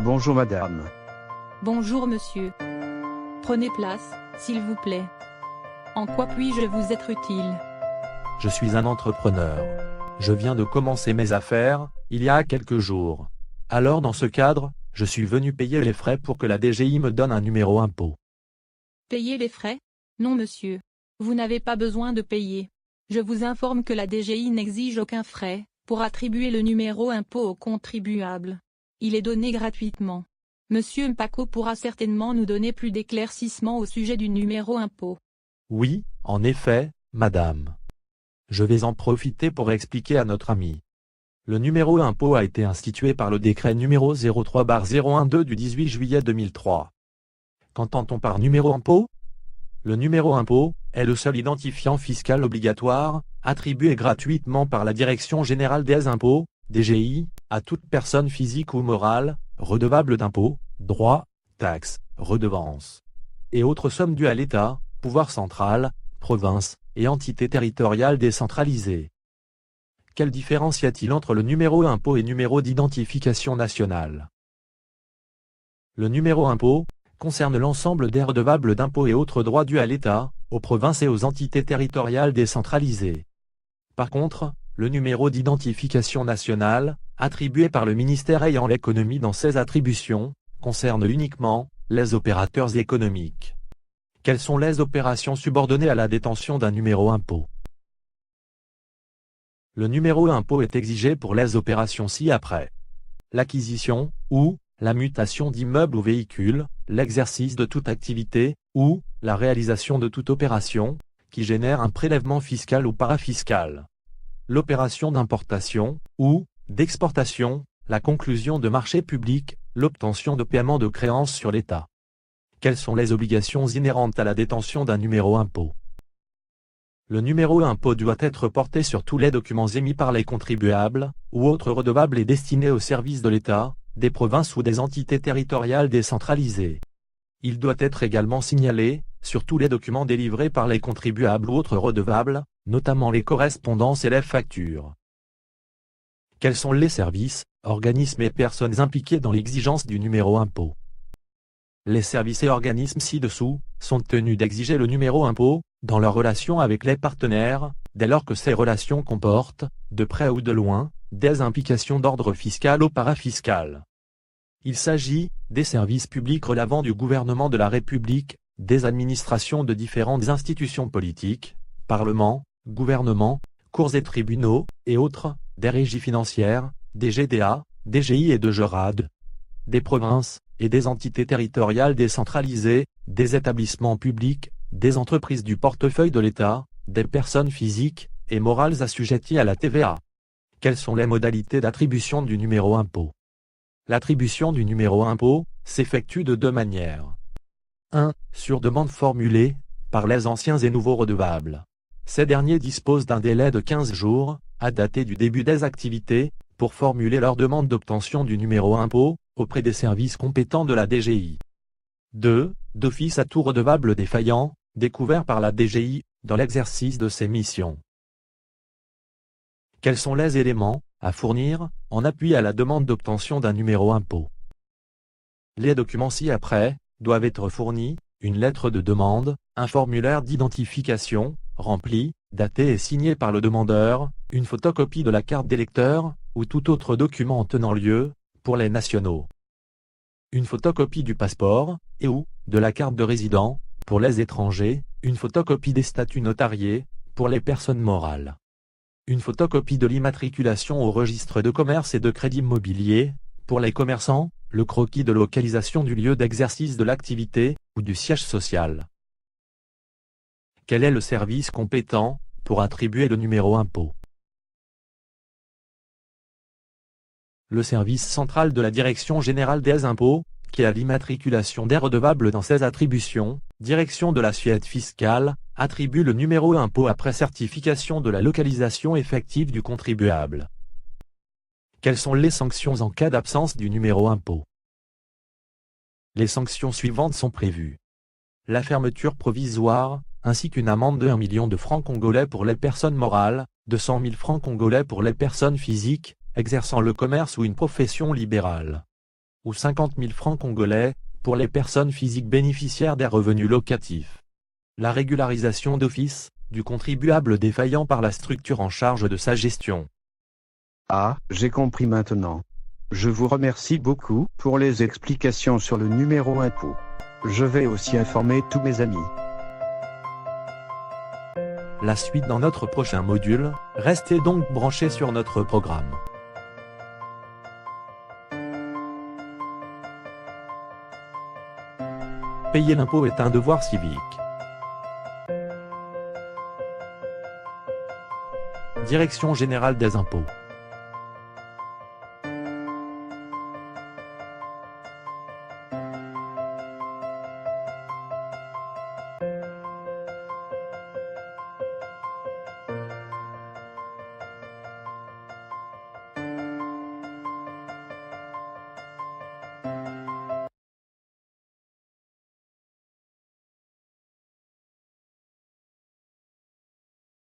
Bonjour madame. Bonjour monsieur. Prenez place, s'il vous plaît. En quoi puis-je vous être utile? Je suis un entrepreneur. Je viens de commencer mes affaires, il y a quelques jours. Alors dans ce cadre, je suis venu payer les frais pour que la DGI me donne un numéro impôt. Payer les frais? Non monsieur. Vous n'avez pas besoin de payer. Je vous informe que la DGI n'exige aucun frais pour attribuer le numéro impôt aux contribuables. Il est donné gratuitement. Monsieur Mpako pourra certainement nous donner plus d'éclaircissements au sujet du numéro impôt. Oui, en effet, madame. Je vais en profiter pour expliquer à notre ami. Le numéro impôt a été institué par le décret numéro 03/012 du 18 juillet 2003. Qu'entend-on par numéro impôt? Le numéro impôt est le seul identifiant fiscal obligatoire, attribué gratuitement par la Direction générale des impôts, DGI, à toute personne physique ou morale, redevable d'impôts, droits, taxes, redevances et autres sommes dues à l'État, pouvoir central, province, et entités territoriales décentralisées. Quelle différence y a-t-il entre le numéro impôt et numéro d'identification nationale? Le numéro impôt concerne l'ensemble des redevables d'impôts et autres droits dus à l'État, aux provinces et aux entités territoriales décentralisées. Par contre, le numéro d'identification nationale, attribué par le ministère ayant l'économie dans ses attributions, concerne uniquement les opérateurs économiques. Quelles sont les opérations subordonnées à la détention d'un numéro impôt? Le numéro impôt est exigé pour les opérations ci-après: l'acquisition, ou la mutation d'immeubles ou véhicules, l'exercice de toute activité, ou la réalisation de toute opération, qui génère un prélèvement fiscal ou parafiscal. L'opération d'importation, ou d'exportation, la conclusion de marchés publics, l'obtention de paiement de créances sur l'État. Quelles sont les obligations inhérentes à la détention d'un numéro impôt? Le numéro impôt doit être porté sur tous les documents émis par les contribuables, ou autres redevables et destinés au service de l'État, des provinces ou des entités territoriales décentralisées. Il doit être également signalé sur tous les documents délivrés par les contribuables ou autres redevables, notamment les correspondances et les factures. Quels sont les services, organismes et personnes impliqués dans l'exigence du numéro impôt? Les services et organismes ci-dessous sont tenus d'exiger le numéro impôt dans leurs relations avec les partenaires, dès lors que ces relations comportent, de près ou de loin, des implications d'ordre fiscal ou parafiscal. Il s'agit des services publics relevant du gouvernement de la République, des administrations de différentes institutions politiques, parlement, gouvernement, cours et tribunaux, et autres, des régies financières, des GDA, DGI et de GERAD, des provinces, et des entités territoriales décentralisées, des établissements publics, des entreprises du portefeuille de l'État, des personnes physiques et morales assujetties à la TVA. Quelles sont les modalités d'attribution du numéro impôt? L'attribution du numéro impôt s'effectue de deux manières. 1. Sur demande formulée par les anciens et nouveaux redevables. Ces derniers disposent d'un délai de 15 jours, à dater du début des activités, pour formuler leur demande d'obtention du numéro impôt auprès des services compétents de la DGI. 2. D'office à tout redevable défaillant, découvert par la DGI, dans l'exercice de ses missions. Quels sont les éléments à fournir en appui à la demande d'obtention d'un numéro impôt? Les documents ci-après doivent être fournis: une lettre de demande, un formulaire d'identification, rempli, daté et signé par le demandeur, une photocopie de la carte d'électeur, ou tout autre document en tenant lieu, pour les nationaux. Une photocopie du passeport, et ou de la carte de résident, pour les étrangers, une photocopie des statuts notariés, pour les personnes morales. Une photocopie de l'immatriculation au registre de commerce et de crédit immobilier, pour les commerçants, le croquis de localisation du lieu d'exercice de l'activité, ou du siège social. Quel est le service compétent pour attribuer le numéro impôt? Le service central de la Direction générale des impôts, qui a l'immatriculation des redevables dans ses attributions, direction de l'assiette fiscale, attribue le numéro impôt après certification de la localisation effective du contribuable. Quelles sont les sanctions en cas d'absence du numéro impôt? Les sanctions suivantes sont prévues: la fermeture provisoire, ainsi qu'une amende de 1 million de francs congolais pour les personnes morales, de 100 000 francs congolais pour les personnes physiques, exerçant le commerce ou une profession libérale. ou 50 000 francs congolais, pour les personnes physiques bénéficiaires des revenus locatifs. La régularisation d'office, du contribuable défaillant par la structure en charge de sa gestion. Ah, j'ai compris maintenant. Je vous remercie beaucoup pour les explications sur le numéro impôt. Je vais aussi informer tous mes amis. La suite dans notre prochain module, restez donc branchés sur notre programme. Payer l'impôt est un devoir civique. Direction générale des impôts.